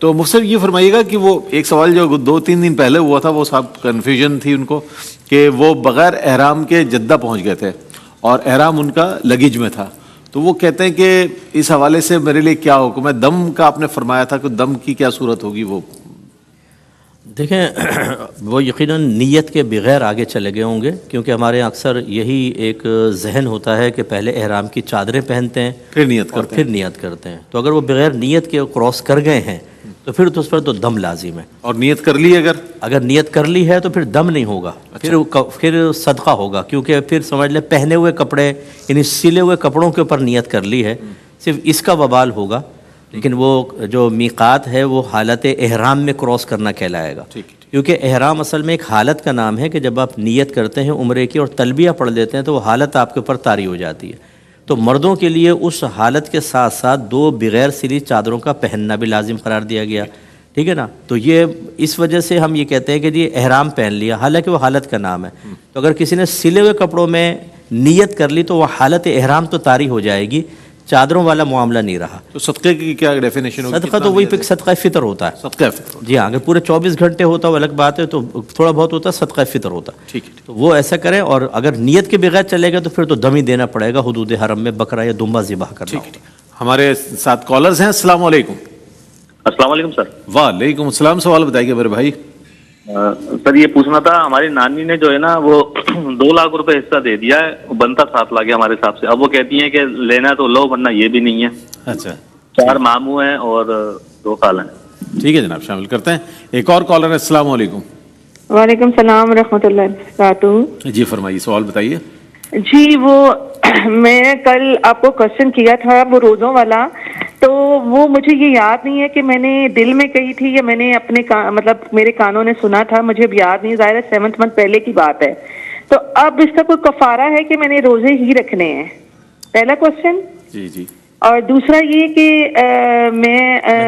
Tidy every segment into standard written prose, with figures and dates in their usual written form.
تو مفسر یہ فرمائیے گا کہ وہ ایک سوال جو 2-3 دن پہلے ہوا تھا، وہ صاحب کنفیوژن تھی ان کو کہ وہ بغیر احرام کے جدہ پہنچ گئے تھے اور احرام ان کا لگیج میں تھا، تو وہ کہتے ہیں کہ اس حوالے سے میرے لیے کیا حکم ہے؟ دم کا آپ نے فرمایا تھا کہ دم کی کیا صورت ہوگی؟ وہ دیکھیں وہ یقیناً نیت کے بغیر آگے چلے گئے ہوں گے، کیونکہ ہمارے یہاں اکثر یہی ایک ذہن ہوتا ہے کہ پہلے احرام کی چادریں پہنتے ہیں پھر نیت اور کرتے پھر نیت کرتے ہیں، تو اگر وہ بغیر نیت کے کراس کر گئے ہیں تو پھر تو اس پر تو دم لازم ہے، اور نیت کر لی اگر نیت کر لی ہے تو پھر دم نہیں ہوگا، پھر صدقہ ہوگا، کیونکہ پھر سمجھ لیں پہنے ہوئے کپڑے یعنی سلے ہوئے کپڑوں کے اوپر نیت کر لی ہے، صرف اس کا وبال ہوگا، لیکن وہ جو میقات ہے وہ حالت احرام میں کراس کرنا کہلائے گا، کیونکہ احرام اصل میں ایک حالت کا نام ہے کہ جب آپ نیت کرتے ہیں عمرے کی اور تلبیہ پڑھ لیتے ہیں تو وہ حالت آپ کے اوپر طاری ہو جاتی ہے، تو مردوں کے لیے اس حالت کے ساتھ ساتھ 2 بغیر سلی چادروں کا پہننا بھی لازم قرار دیا گیا، ٹھیک ہے نا؟ تو یہ اس وجہ سے ہم یہ کہتے ہیں کہ یہ احرام پہن لیا، حالانکہ وہ حالت کا نام ہے، تو اگر کسی نے سلے ہوئے کپڑوں میں نیت کر لی تو وہ حالت احرام تو طاری ہو جائے گی، چادروں والا معاملہ نہیں رہا۔ تو صدقے کی کیا ڈیفینیشن ہوگی؟ صدقہ تو وہی پہ صدقہ فطر ہوتا ہے، صدقہ فطر، جی ہاں، اگر پورے 24 گھنٹے ہوتا وہ الگ بات ہے، تو تھوڑا بہت ہوتا صدقہ فطر ہوتا، ٹھیک ہے، تو وہ ایسا کریں، اور اگر نیت کے بغیر چلے گا تو پھر تو دم ہی دینا پڑے گا، حدود حرم میں بکرا یا دمبا ذبح کرنا ہوگا۔ ہمارے ساتھ کالرز ہیں، السلام علیکم۔ السلام علیکم سر۔ وعلیکم السلام، سوال بتائیے میرے بھائی۔ سر یہ پوچھنا تھا، ہماری نانی نے جو ہے نا وہ 2 لاکھ روپے حصہ دے دیا ہے، بنتا 7 لاکھ ہے ہمارے حساب سے، اب وہ کہتی ہیں کہ لینا تو لو ورنہ یہ بھی نہیں ہے۔ اچھا، 4 ماموں ہیں اور 2 خالہ ہیں۔ ٹھیک ہے جناب، شامل کرتے ہیں۔ ایک اور کالر ہے، السلام علیکم۔ وعلیکم السلام ورحمۃ اللہ وبرکاتہ۔ جی فرمائیے، سوال بتائیے۔ جی وہ میں کل آپ کو کوشچن کیا تھا وہ روزوں والا، تو وہ مجھے یہ یاد نہیں ہے کہ میں نے دل میں کہی تھی یا میں نے اپنے مطلب میرے کانوں نے سنا تھا، مجھے اب یاد نہیں، ظاہر ہے 7 منتھ پہلے کی بات ہے، تو اب اس کا کوئی کفارہ ہے کہ میں نے روزے ہی رکھنے ہیں؟ پہلا کوشچن۔ جی جی۔ اور دوسرا یہ کہ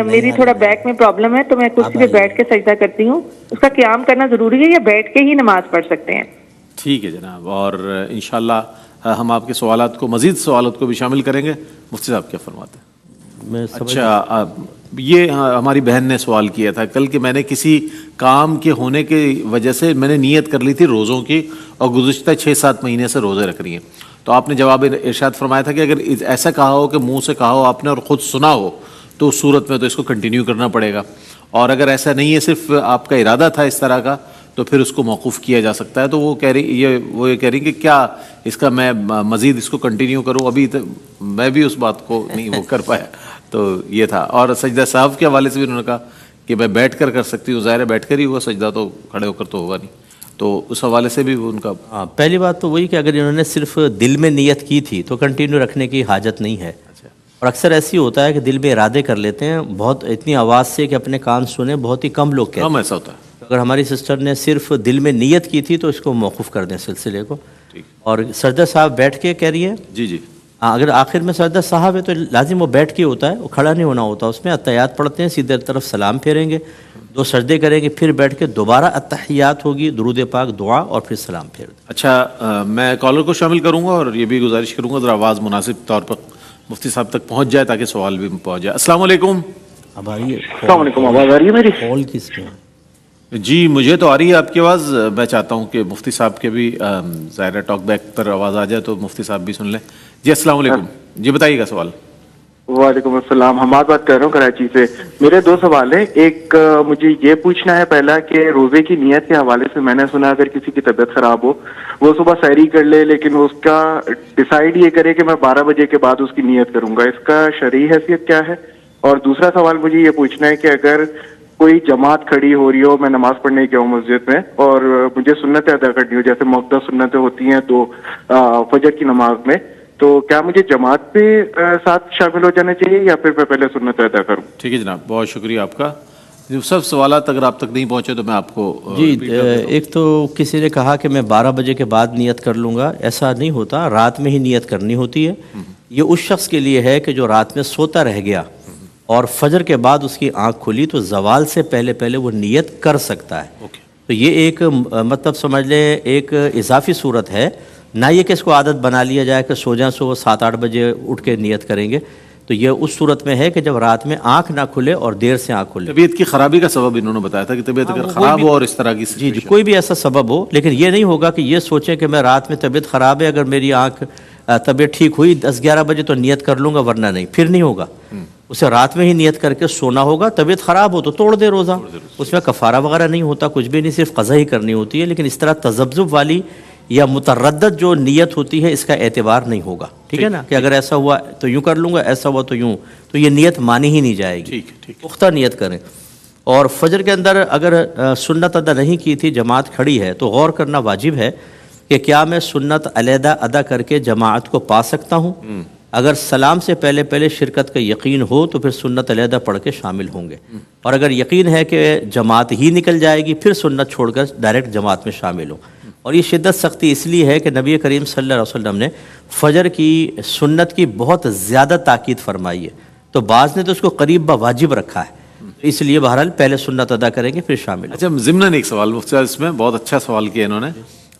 میری تھوڑا بیک میں پرابلم ہے، تو میں کرسی پہ بیٹھ کے سجدہ کرتی ہوں، اس کا قیام کرنا ضروری ہے یا بیٹھ کے ہی نماز پڑھ سکتے ہیں؟ ٹھیک ہے جناب، اور انشاءاللہ ہم آپ کے سوالات کو، مزید سوالات کو بھی شامل کریں گے۔ مفتی صاحب کیا فرماتے ہیں؟ اچھا، یہ ہماری بہن نے سوال کیا تھا کل کہ میں نے کسی کام کے ہونے کی وجہ سے میں نے نیت کر لی تھی روزوں کی اور گزشتہ 6-7 مہینے سے روزے رکھ رہی ہیں، تو آپ نے جواب ارشاد فرمایا تھا کہ اگر ایسا کہا ہو کہ منہ سے کہا ہو آپ نے اور خود سنا ہو تو اس صورت میں تو اس کو کنٹینیو کرنا پڑے گا، اور اگر ایسا نہیں ہے، صرف آپ کا ارادہ تھا اس طرح کا، تو پھر اس کو موقوف کیا جا سکتا ہے۔ تو وہ یہ کہہ رہی کہ کیا اس کا میں مزید اس کو کنٹینیو کروں؟ ابھی میں بھی اس بات کو نہیں وہ کر پایا، تو یہ تھا۔ اور سجدہ صاحب کے حوالے سے بھی انہوں نے کہا کہ میں بیٹھ کر سکتی ہوں، ظاہر ہے بیٹھ کر ہی ہوگا سجدہ، تو کھڑے ہو کر تو ہوگا نہیں، تو اس حوالے سے بھی ان کا پہلی بات تو وہی کہ اگر انہوں نے صرف دل میں نیت کی تھی تو کنٹینیو رکھنے کی حاجت نہیں ہے، اور اکثر ایسی ہوتا ہے کہ دل میں ارادے کر لیتے ہیں بہت اتنی آواز سے کہ اپنے کان سنے، بہت ہی کم لوگ کہتے ہیں، ایسا ہوتا ہے۔ اگر ہماری سسٹر نے صرف دل میں نیت کی تھی تو اس کو موقوف کر دیں سلسلے کو۔ اور سجدہ صاحب بیٹھ کے کہہ رہی ہے، جی جی، اگر آخر میں سجدہ صاحب ہے تو لازم وہ بیٹھ کے ہوتا ہے، وہ کھڑا نہیں ہونا ہوتا، اس میں اتحیات پڑھتے ہیں، سیدھے طرف سلام پھیریں گے، 2 سجدے کریں گے، پھر بیٹھ کے دوبارہ اتحیات ہوگی، درود پاک، دعا، اور پھر سلام پھیر دیں۔ اچھا، میں کالر کو شامل کروں گا اور یہ بھی گزارش کروں گا ذرا آواز مناسب طور پر مفتی صاحب تک پہنچ جائے تاکہ سوال بھی پہنچ جائے۔ السلام علیکم۔ اب آئیے، السلام علیکم، آواز آ رہی ہے میری؟ کال کس کے؟ جی مجھے تو آ رہی ہے آپ کی آواز، میں چاہتا ہوں کہ مفتی صاحب کے بھی ظاہر ٹاک بیک پر آواز آ جائے تو مفتی صاحب بھی سن لیں۔ جی السلام علیکم، جی بتائیے گا سوال۔ وعلیکم السلام، حماد بات کر رہا ہوں کراچی سے۔ میرے 2 سوال ہیں، ایک مجھے یہ پوچھنا ہے پہلا کہ روزے کی نیت کے حوالے سے میں نے سنا اگر کسی کی طبیعت خراب ہو وہ صبح سحری کر لے لیکن اس کا ڈیسائیڈ یہ کرے کہ میں 12 بجے کے بعد اس کی نیت کروں گا، اس کا شرعی حیثیت کیا ہے؟ اور دوسرا سوال مجھے یہ پوچھنا ہے کہ اگر کوئی جماعت کھڑی ہو رہی ہو، میں نماز پڑھنے گیا ہوں مسجد میں اور مجھے سنتیں ادا کرنی ہو، جیسے مقدہ سنتیں ہوتی ہیں 2 فجر کی نماز میں، تو کیا مجھے جماعت پہ ساتھ شامل ہو جانا چاہیے یا پھر میں پہلے سنت ادا کروں؟ ٹھیک ہے جناب، بہت شکریہ آپ کا۔ سب سوالات اگر آپ تک نہیں پہنچے تو میں آپ کو جی، ایک تو کسی نے کہا کہ میں 12 بجے کے بعد نیت کر لوں گا، ایسا نہیں ہوتا، رات میں ہی نیت کرنی ہوتی ہے۔ یہ اس شخص کے لیے ہے کہ جو رات میں سوتا رہ گیا اور فجر کے بعد اس کی آنکھ کھلی تو زوال سے پہلے وہ نیت کر سکتا ہے، تو یہ ایک مطلب سمجھ لیں ایک اضافی صورت ہے، نہ یہ کہ اس کو عادت بنا لیا جائے کہ سو جائیں، 7-8 بجے اٹھ کے نیت کریں گے، تو یہ اس صورت میں ہے کہ جب رات میں آنکھ نہ کھلے اور دیر سے آنکھ کھلے. طبیعت کی خرابی کا سبب انہوں نے بتایا تھا کہ طبیعت اگر خراب ہو اور اس طرح کی جی کوئی بھی ایسا سبب ہو، لیکن یہ نہیں ہوگا کہ یہ سوچیں کہ میں رات میں طبیعت خراب ہے، اگر میری آنکھ طبیعت ٹھیک ہوئی 10-11 بجے تو نیت کر لوں گا، ورنہ نہیں، پھر نہیں ہوگا. اسے رات میں ہی نیت کر کے سونا ہوگا. طبیعت خراب ہو تو توڑ دے روزہ، اس میں کفارہ وغیرہ نہیں ہوتا، کچھ بھی نہیں، صرف قضا ہی کرنی ہوتی ہے. لیکن اس طرح تذبذب والی یا متردد جو نیت ہوتی ہے اس کا اعتبار نہیں ہوگا. ٹھیک ہے نا، کہ اگر ایسا ہوا تو یوں کر لوں گا، ایسا ہوا تو یوں، تو یہ نیت مانی ہی نہیں جائے گی. پختہ نیت کریں. اور فجر کے اندر اگر سنت ادا نہیں کی تھی، جماعت کھڑی ہے، تو غور کرنا واجب ہے کہ کیا میں سنت علیحدہ ادا کر کے جماعت کو پا سکتا ہوں؟ اگر سلام سے پہلے پہلے شرکت کا یقین ہو تو پھر سنت علیحدہ پڑھ کے شامل ہوں گے، اور اگر یقین ہے کہ جماعت ہی نکل جائے گی پھر سنت چھوڑ کر ڈائریکٹ جماعت میں شامل ہوں. اور یہ شدت سختی اس لیے ہے کہ نبی کریم صلی اللہ علیہ وسلم نے فجر کی سنت کی بہت زیادہ تاکید فرمائی ہے، تو بعض نے تو اس کو قریب بواجب رکھا ہے، اس لیے بہرحال پہلے سنت ادا کریں گے پھر شامل. اچھا ضمن ایک سوال مفتی صاحب، اس میں بہت اچھا سوال کیا انہوں نے.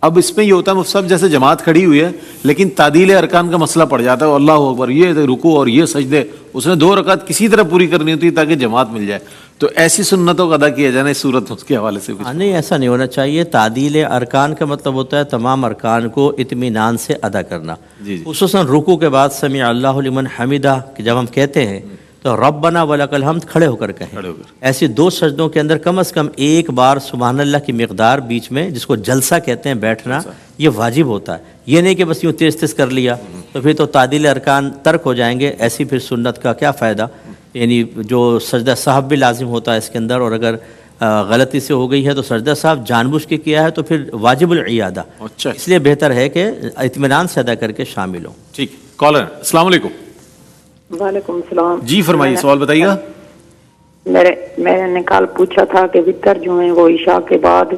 اب اس میں یہ ہوتا ہے مفتی صاحب جیسے جماعت کھڑی ہوئی ہے لیکن تعدیل ارکان کا مسئلہ پڑ جاتا ہے، اللہ اکبر، یہ رکوع اور یہ سجدے، اس نے 2 رکعت کسی طرح پوری کرنی ہوتی ہے تاکہ جماعت مل جائے، تو ایسی سنتوں کا ادا کیا جانا اس صورت میں اس کے حوالے سے کچھ؟ نہیں، ایسا نہیں ہونا چاہیے. تعدیل ارکان کا مطلب ہوتا ہے تمام ارکان کو اطمینان سے ادا کرنا. خصوصاً رکوع کے بعد سمع اللہ لمن حمدہ کہ جب ہم کہتے ہیں تو ربنا ولک الحمد کھڑے ہو کر کہیں. ایسی 2 سجدوں کے اندر کم از کم ایک بار سبحان اللہ کی مقدار بیچ میں، جس کو جلسہ کہتے ہیں بیٹھنا، یہ واجب ہوتا ہے. یہ نہیں کہ بس یوں تیز تیز کر لیا تو پھر تو تعدیل ارکان ترک ہو جائیں گے. ایسی پھر سنت کا کیا فائدہ؟ یعنی جو سجدہ صاحب بھی لازم ہوتا ہے اس کے اندر، اور اگر غلطی سے ہو گئی ہے تو سجدہ صاحب جان بوجھ کے کیا ہے تو پھر واجب العیادہ. اس لیے بہتر ہے کہ اطمینان سے ادا کر کے شامل ہوں. ٹھیک. کالر السلام علیکم. وعلیکم السلام. جی فرمائیے، سوال بتائیے گا. میں نے کل پوچھا تھا کہ وتر جو ہیں وہ عشاء کے بعد،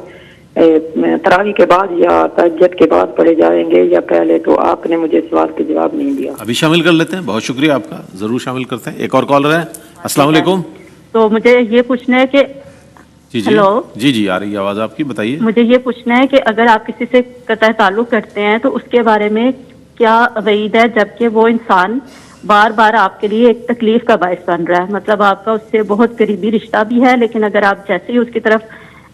تراویح کے بعد یا تہجد کے بعد پڑھے جائیں گے یا پہلے، تو آپ نے مجھے سوال کا جواب نہیں دیا. ابھی شامل کر لیتے ہیں، بہت شکریہ آپ کا، ضرور شامل کرتے ہیں. ایک اور کالر ہے. السلام علیکم. تو مجھے یہ پوچھنا ہے کہ ہیلو جی آ رہی ہے آواز آپ کی، بتائیے. مجھے یہ پوچھنا ہے کہ اگر آپ کسی سے قطع تعلق کرتے ہیں تو اس کے بارے میں کیا وعید ہے جبکہ وہ انسان بار بار آپ کے لیے ایک تکلیف کا باعث بن رہا ہے؟ مطلب آپ کا اس سے بہت قریبی رشتہ بھی ہے، لیکن اگر آپ جیسے ہی اس کی طرف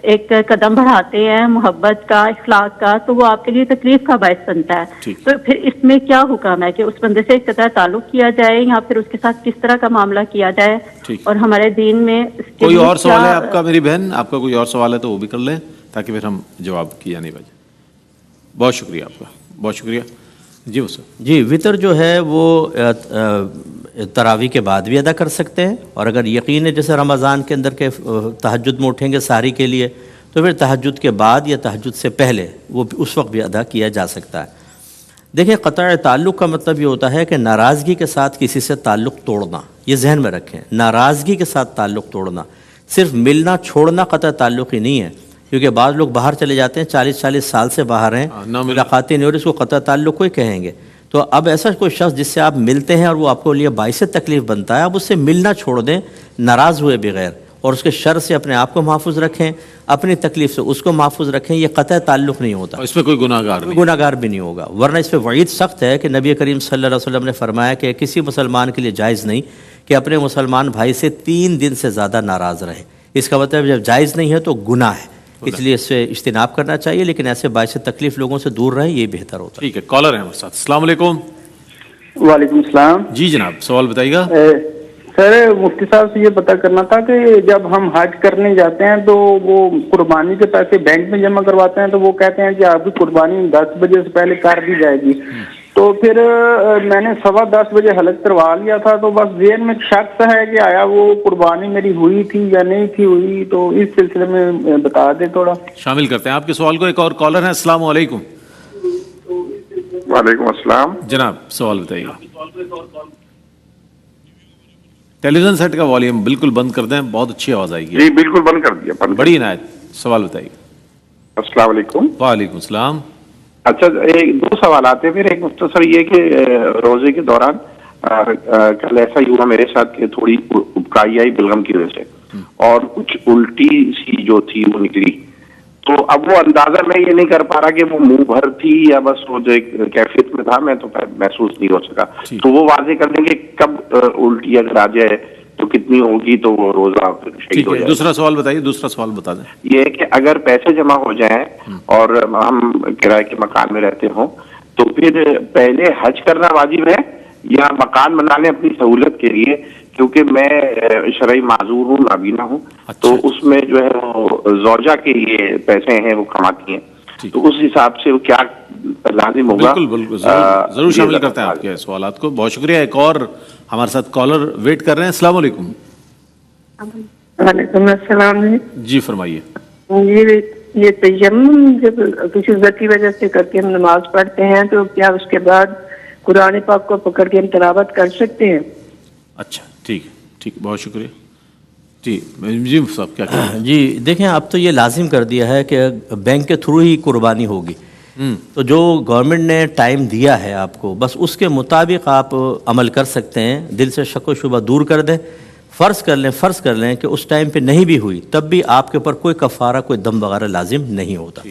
ایک قدم بڑھاتے ہیں محبت کا، اخلاق کا، تو وہ آپ کے لیے تکلیف کا باعث بنتا ہے. تو پھر اس میں کیا حکم ہے کہ اس بندے سے قطع تعلق کیا جائے یا پھر اس کے ساتھ کس طرح کا معاملہ کیا جائے؟ اور ہمارے دین میں کوئی اور سوال ہے آپ کا میری بہن؟ آپ کا کوئی اور سوال ہے تو وہ بھی کر لیں تاکہ پھر ہم جواب کیا نہیں بجے. بہت شکریہ آپ کا، بہت شکریہ. جی وطر جو ہے وہ تراویح کے بعد بھی ادا کر سکتے ہیں، اور اگر یقین ہے جیسے رمضان کے اندر کے تہجد میں اٹھیں گے سحری کے لیے تو پھر تہجد کے بعد یا تہجد سے پہلے وہ اس وقت بھی ادا کیا جا سکتا ہے. دیکھیں قطع تعلق کا مطلب یہ ہوتا ہے کہ ناراضگی کے ساتھ کسی سے تعلق توڑنا. یہ ذہن میں رکھیں، ناراضگی کے ساتھ تعلق توڑنا، صرف ملنا چھوڑنا قطع تعلق ہی نہیں ہے. کیونکہ بعض لوگ باہر چلے جاتے ہیں، 40 سال سے باہر ہیں، ملاقاتیں نہیں ہو رہی، اس کو قطع تعلق کوئی کہیں گے. تو اب ایسا کوئی شخص جس سے آپ ملتے ہیں اور وہ آپ کو لیے باعث تکلیف بنتا ہے، اب اس سے ملنا چھوڑ دیں ناراض ہوئے بغیر، اور اس کے شر سے اپنے آپ کو محفوظ رکھیں، اپنی تکلیف سے اس کو محفوظ رکھیں. یہ قطع تعلق نہیں ہوتا، اس میں کوئی گناہگار بھی نہیں ہوگا. ورنہ اس پہ وعید سخت ہے کہ نبی کریم صلی اللہ علیہ وسلم نے فرمایا کہ کسی مسلمان کے لیے جائز نہیں کہ اپنے مسلمان بھائی سے 3 دن سے زیادہ ناراض رہے. اس کا مطلب جب جائز نہیں ہے تو گناہ ہے، اس لیے اس سے اجتناب کرنا چاہیے، لیکن ایسے باعث تکلیف لوگوں سے دور رہیں، یہ بہتر ہوتا ہے. ٹھیک ہے. کالر ہیں ہمارے ساتھ. السلام علیکم. وعلیکم السلام. جی جناب سوال بتائیے گا. سر مفتی صاحب سے یہ پتہ کرنا تھا کہ جب ہم حج کرنے جاتے ہیں تو وہ قربانی کے پیسے بینک میں جمع کرواتے ہیں، تو وہ کہتے ہیں کہ آپ کی قربانی 10 بجے سے پہلے کر دی جائے گی. تو پھر میں نے 10:15 بجے حلق کروا لیا تھا، تو بس ذہن میں شک ہے کہ آیا وہ قربانی میری ہوئی تھی یا نہیں تھی ہوئی، تو اس سلسلے میں بتا دیں تھوڑا. شامل کرتے ہیں آپ کے سوال کو. ایک اور کالر ہیں. السلام علیکم. وعلیکم السلام. جناب سوال بتائیے. ٹیلی ویژن سیٹ کا والیوم بالکل بند کر دیں، بہت اچھی آواز آئے گی. جی بالکل بند کر دیا. بڑی عنایت. سوال بتائیے. السلام علیکم. وعلیکم السلام. اچھا 2 سوالات ہیں. پھر ایک مختصر یہ کہ روزے کے دوران کل ایسا ہی ہوا میرے ساتھ کہ تھوڑی ابکائی آئی بلغم کی وجہ سے، اور کچھ الٹی سی جو تھی وہ نکلی. تو اب وہ اندازہ میں یہ نہیں کر پا رہا کہ وہ منہ بھر تھی یا بس وہ جو ایک کیفیت میں تھا، میں تو محسوس نہیں ہو سکا. تو وہ واضح کر دیں کہ کب الٹی اگر آ جائے تو کتنی ہوگی تو وہ روزہ شہید ہو جائے. دوسرا سوال بتائیے. دوسرا سوال بتا دیں. یہ ہے کہ اگر پیسے جمع ہو جائیں اور ہم کرائے کے مکان میں رہتے ہوں تو پھر پہلے حج کرنا واجب ہے یا مکان بنا لیں اپنی سہولت کے لیے؟ کیونکہ میں شرعی معذور ہوں، نابینا ہوں. تو اس میں جو ہے وہ زوجہ کے یہ پیسے ہیں وہ کماتی ہیں، تو اس حساب سے وہ کیا لازم ہوگا؟ بالکل ضرور شامل کرتے ہیں آپ کے سوالات کو. بہت شکریہ. ایک اور ہمارے ساتھ کالر ویٹ کر رہے ہیں. السلام علیکم. وعلیکم السلام. جی فرمائیے. یہ تیمم جب کسی ذات کی وجہ سے کر کے ہم نماز پڑھتے ہیں تو کیا اس کے بعد قرآن پاک کو پکڑ کے ہم تلاوت کر سکتے ہیں؟ اچھا ٹھیک ہے، بہت شکریہ. جی صاحب کیا کہہ رہے ہیں؟ جی دیکھیں، اب تو یہ لازم کر دیا ہے کہ بینک کے تھرو ہی قربانی ہوگی. تو جو گورنمنٹ نے ٹائم دیا ہے آپ کو، بس اس کے مطابق آپ عمل کر سکتے ہیں. دل سے شک و شبہ دور کر دیں. فرض کر لیں کہ اس ٹائم پہ نہیں بھی ہوئی، تب بھی آپ کے اوپر کوئی کفارہ، کوئی دم وغیرہ لازم نہیں ہوتا.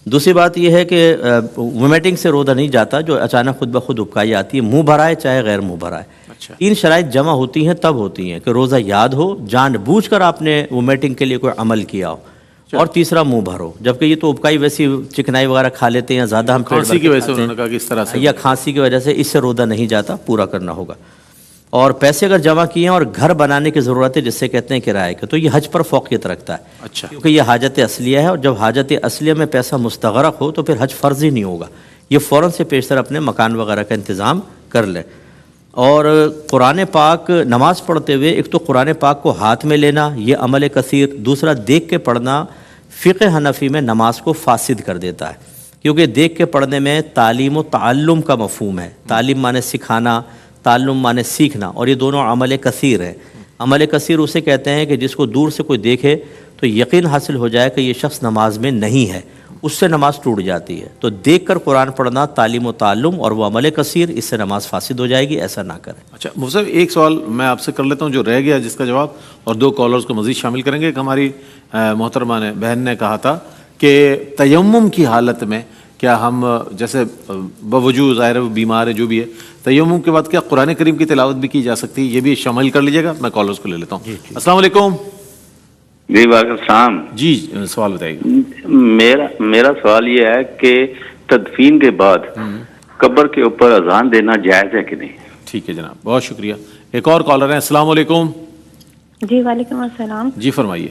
دوسری بات یہ ہے کہ وومیٹنگ سے روزہ نہیں جاتا، جو اچانک خود بخود ابکائی آتی ہے، منہ بھرائے چاہے غیر منہ بھرائے. 3 شرائط جمع ہوتی ہیں تب ہوتی ہیں کہ روزہ یاد ہو، جان بوجھ کر آپ نے وومیٹنگ کے لیے کوئی عمل کیا ہو، اور تیسرا منہ بھرو. جبکہ یہ تو ابکائی ویسی چکنائی وغیرہ کھا لیتے ہیں، زیادہ ہم کھانسی کی وجہ سے انہوں نے کہا کہ اس طرح سے، یا کھانسی کی وجہ سے، اس سے روزہ نہیں جاتا، پورا کرنا ہوگا. اور پیسے اگر جمع کیے ہیں اور گھر بنانے کی ضرورت ہے جس سے کہتے ہیں کرائے کے، تو یہ حج پر فوقیت رکھتا ہے. اچھا. کیونکہ یہ حاجت اصلیہ ہے، اور جب حاجت اصلیہ میں پیسہ مستغرق ہو تو پھر حج فرض ہی نہیں ہوگا. یہ فوراً سے پیشتر اپنے مکان وغیرہ کا انتظام کر لیں. اور قرآن پاک نماز پڑھتے ہوئے ایک تو قرآن پاک کو ہاتھ میں لینا، یہ عمل کثیر. دوسرا دیکھ کے پڑھنا فقہ حنفی میں نماز کو فاسد کر دیتا ہے، کیونکہ دیکھ کے پڑھنے میں تعلیم و تعلم کا مفہوم ہے. تعلیم مانے سکھانا، تعلم مانے سیکھنا، اور یہ دونوں عمل کثیر ہیں. عمل کثیر اسے کہتے ہیں کہ جس کو دور سے کوئی دیکھے تو یقین حاصل ہو جائے کہ یہ شخص نماز میں نہیں ہے، اس سے نماز ٹوٹ جاتی ہے. تو دیکھ کر قرآن پڑھنا تعلیم و تعلم اور وہ عمل کثیر، اس سے نماز فاسد ہو جائے گی، ایسا نہ کریں. اچھا مفتی صاحب، ایک سوال میں آپ سے کر لیتا ہوں جو رہ گیا جس کا جواب، اور 2 کالرز کو مزید شامل کریں گے. ایک ہماری محترمہ بہن نے کہا تھا کہ تیمم کی حالت میں کیا ہم جیسے باوجود ظاہر وہ بیمار ہے جو بھی ہے، تیمم کے بعد کیا قرآن کریم کی تلاوت بھی کی جا سکتی ہے؟ یہ بھی شامل کر لیجیے گا. میں کالرز کو لے لیتا ہوں. السلام علیکم. جی وعلیکم السلام. جی سوال بتائیے. میرا سوال یہ ہے کہ تدفین کے بعد قبر کے اوپر اذان دینا جائز ہے کہ نہیں؟ ٹھیک ہے جناب، بہت شکریہ. ایک اور کالر ہیں. السلام علیکم. جی وعلیکم السلام. جی فرمائیے.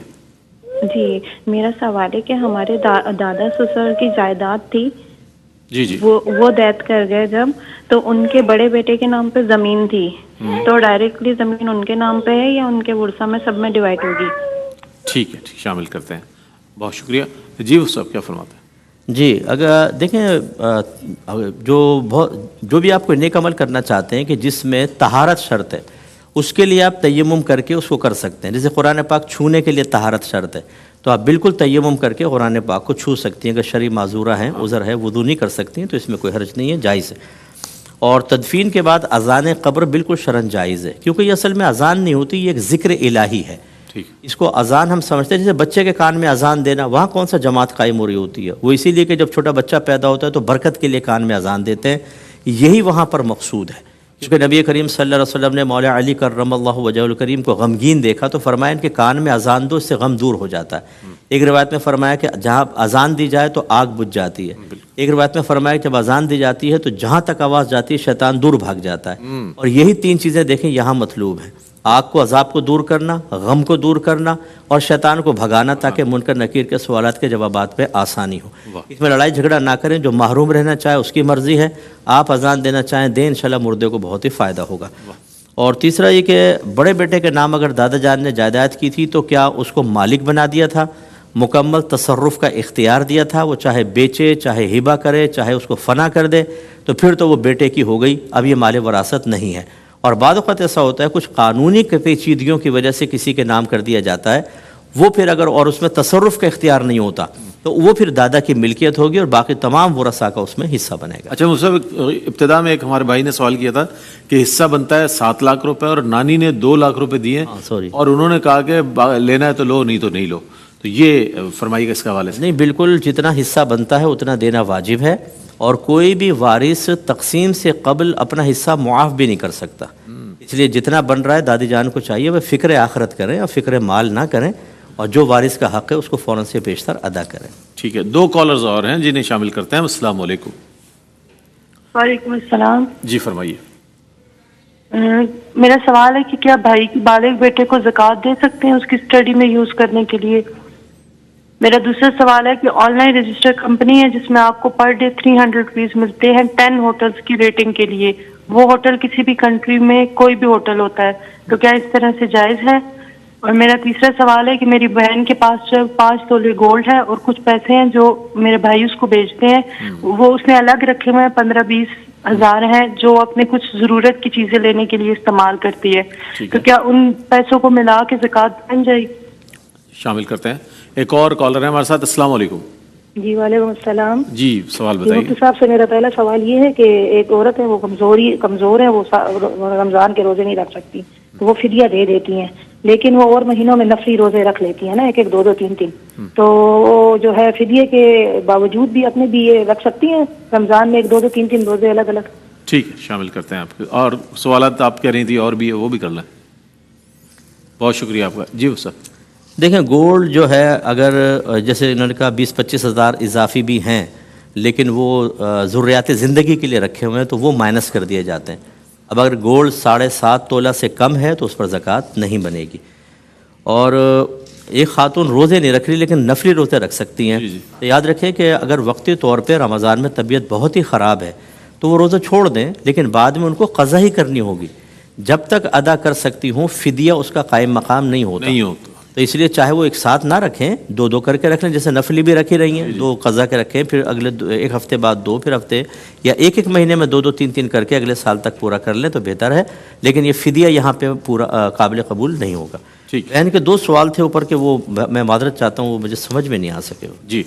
جی میرا سوال ہے کہ ہمارے دادا سسر کی جائیداد تھی، جی وہ ڈیتھ کر گئے جب، تو ان کے بڑے بیٹے کے نام پہ زمین تھی، تو ڈائریکٹلی زمین ان کے نام پہ ہے یا ان کے ورثہ میں سب میں ڈیوائڈ ہوگی؟ ٹھیک ہے، شامل کرتے ہیں. بہت شکریہ. جی وہ صاحب کیا فرماتے ہیں؟ جی اگر دیکھیں، جو بھی آپ کو نیک عمل کرنا چاہتے ہیں کہ جس میں طہارت شرط ہے، اس کے لیے آپ تیمم کر کے اس کو کر سکتے ہیں. جیسے قرآن پاک چھونے کے لیے طہارت شرط ہے، تو آپ بالکل تیمم کر کے قرآن پاک کو چھو سکتی ہیں. اگر شرعی معذورہ ہیں، عذر ہے، وضو نہیں کر سکتی ہیں، تو اس میں کوئی حرج نہیں ہے، جائز ہے. اور تدفین کے بعد اذان قبر بالکل شرعاً جائز ہے، کیونکہ یہ اصل میں اذان نہیں ہوتی، یہ ایک ذکر الہی ہے. اس کو اذان ہم سمجھتے ہیں جیسے بچے کے کان میں اذان دینا، وہاں کون سا جماعت قائم ہو رہی ہوتی ہے؟ وہ اسی لیے کہ جب چھوٹا بچہ پیدا ہوتا ہے تو برکت کے لیے کان میں اذان دیتے ہیں، یہی وہاں پر مقصود ہے. کیونکہ نبی کریم صلی اللہ علیہ وسلم نے مولا علی کرم اللہ وجہہ الکریم کو غمگین دیکھا تو فرمایا ان کے کان میں اذان دو، اس سے غم دور ہو جاتا ہے. ایک روایت میں فرمایا کہ جہاں اذان دی جائے تو آگ بجھ جاتی ہے. ایک روایت میں فرمایا کہ جب اذان دی جاتی ہے تو جہاں تک آواز جاتی ہے شیطان دور بھاگ جاتا ہے. اور یہی 3 چیزیں دیکھیں یہاں مطلوب ہیں: آگ کو، عذاب کو دور کرنا، غم کو دور کرنا، اور شیطان کو بھگانا، تاکہ منکر نکیر کے سوالات کے جوابات پہ آسانی ہو. اس میں لڑائی جھگڑا نہ کریں. جو محروم رہنا چاہے اس کی مرضی ہے، آپ اذان دینا چاہیں دیں، انشاءاللہ مردے کو بہت ہی فائدہ ہوگا. اور تیسرا یہ کہ بڑے بیٹے کے نام اگر دادا جان نے جائیداد کی تھی تو کیا اس کو مالک بنا دیا تھا، مکمل تصرف کا اختیار دیا تھا؟ وہ چاہے بیچے، چاہے ہبہ کرے، چاہے اس کو فنا کر دے، تو پھر تو وہ بیٹے کی ہو گئی، اب یہ مال وراثت نہیں ہے. اور بعض اوقات ایسا ہوتا ہے کچھ قانونی پیچیدگیوں کی وجہ سے کسی کے نام کر دیا جاتا ہے، وہ پھر اگر اور اس میں تصرف کا اختیار نہیں ہوتا تو وہ پھر دادا کی ملکیت ہوگی اور باقی تمام ورثاء کا اس میں حصہ بنے گا. اچھا مصعب، ابتدا میں ایک ہمارے بھائی نے سوال کیا تھا کہ حصہ بنتا ہے 7 لاکھ روپے اور نانی نے 2 لاکھ روپے دیے، اور انہوں نے کہا کہ لینا ہے تو لو، نہیں تو نہیں لو. تو تو یہ فرمائیے گا اس کے حوالے سے. نہیں بالکل جتنا حصہ بنتا ہے اتنا دینا واجب ہے، اور کوئی بھی وارث تقسیم سے قبل اپنا حصہ معاف بھی نہیں کر سکتا. اس لیے جتنا بن رہا ہے دادی جان کو چاہیے وہ فکر آخرت کریں اور فکر مال نہ کریں، اور جو وارث کا حق ہے اس کو فوراً سے پیشتر ادا کریں. ٹھیک ہے، 2 کالرز اور ہیں جنہیں شامل کرتے ہیں. السلام علیکم. وعلیکم السلام. جی فرمائیے. میرا سوال ہے کہ کیا بھائی کی بالغ بیٹے کو زکوٰۃ دے سکتے ہیں اس کی اسٹڈی میں یوز کرنے کے لیے؟ میرا دوسرا سوال ہے کہ آن لائن رجسٹر کمپنی ہے جس میں آپ کو پر ڈے 300 روپیز ملتے ہیں 10 ہوٹلز کی ریٹنگ کے لیے. وہ ہوٹل کسی بھی کنٹری میں کوئی بھی ہوٹل ہوتا ہے، تو کیا اس طرح سے جائز ہے؟ اور میرا تیسرا سوال ہے کہ میری بہن کے پاس 5 تولے گولڈ ہے اور کچھ پیسے ہیں جو میرے بھائی اس کو بیچتے ہیں، وہ اس نے الگ رکھے ہوئے ہیں 15-20 ہزار ہیں جو اپنے کچھ ضرورت کی چیزیں لینے کے لیے استعمال کرتی ہے، تو کیا ان پیسوں کو ملا کے زکوٰۃ بن جائے گی؟ شامل کرتے ہیں. ایک اور کالر ہے ہمارے ساتھ. السلام علیکم. جی وعلیکم السلام. جی سوال مفتی بتائیے. صاحب سے میرا پہلا سوال یہ ہے کہ ایک عورت ہے وہ کمزور ہے، وہ رمضان کے روزے نہیں رکھ سکتی، تو وہ فدیہ دے دیتی ہیں، لیکن وہ اور مہینوں میں نفلی روزے رکھ لیتی ہیں نا، 1-1 2-2 3-3، تو وہ جو ہے فدیے کے باوجود بھی اپنے بھی یہ رکھ سکتی ہیں رمضان میں 1-2-2 3-3 روزے الگ الگ؟ ٹھیک ہے، شامل کرتے ہیں آپ کے. اور سوالات آپ کہہ رہی تھی اور بھی ہے وہ بھی کر لیں. بہت شکریہ آپ کا. جی وہ سر. دیکھیں گولڈ جو ہے اگر جیسے انہوں نے کہا 20-25 ہزار اضافی بھی ہیں لیکن وہ ضروریات زندگی کے لیے رکھے ہوئے ہیں تو وہ مائنس کر دیے جاتے ہیں. اب اگر گولڈ 7.5 تولہ سے کم ہے تو اس پر زکوٰۃ نہیں بنے گی. اور ایک خاتون روزے نہیں رکھ رہی لیکن نفلی روزے رکھ سکتی ہیں. تو یاد رکھیں کہ اگر وقتی طور پہ رمضان میں طبیعت بہت ہی خراب ہے تو وہ روزہ چھوڑ دیں، لیکن بعد میں ان کو قضا ہی کرنی ہوگی. جب تک ادا کر سکتی ہوں فدیہ اس کا قائم مقام نہیں ہوتا. تو اس لیے چاہے وہ ایک ساتھ نہ رکھیں، 2-2 کر کے رکھ لیں، جیسے نفلی بھی رکھی رہی ہیں، 2 قضا کے رکھیں، پھر اگلے 1 ہفتے بعد 2، پھر ہفتے یا 1-1 مہینے میں 2-2 3-3 کر کے اگلے سال تک پورا کر لیں تو بہتر ہے. لیکن یہ فدیہ یہاں پہ پورا قابل قبول نہیں ہوگا. بہن کے 2 سوال تھے اوپر کے، وہ میں معذرت چاہتا ہوں وہ مجھے سمجھ میں نہیں آ سکے. جی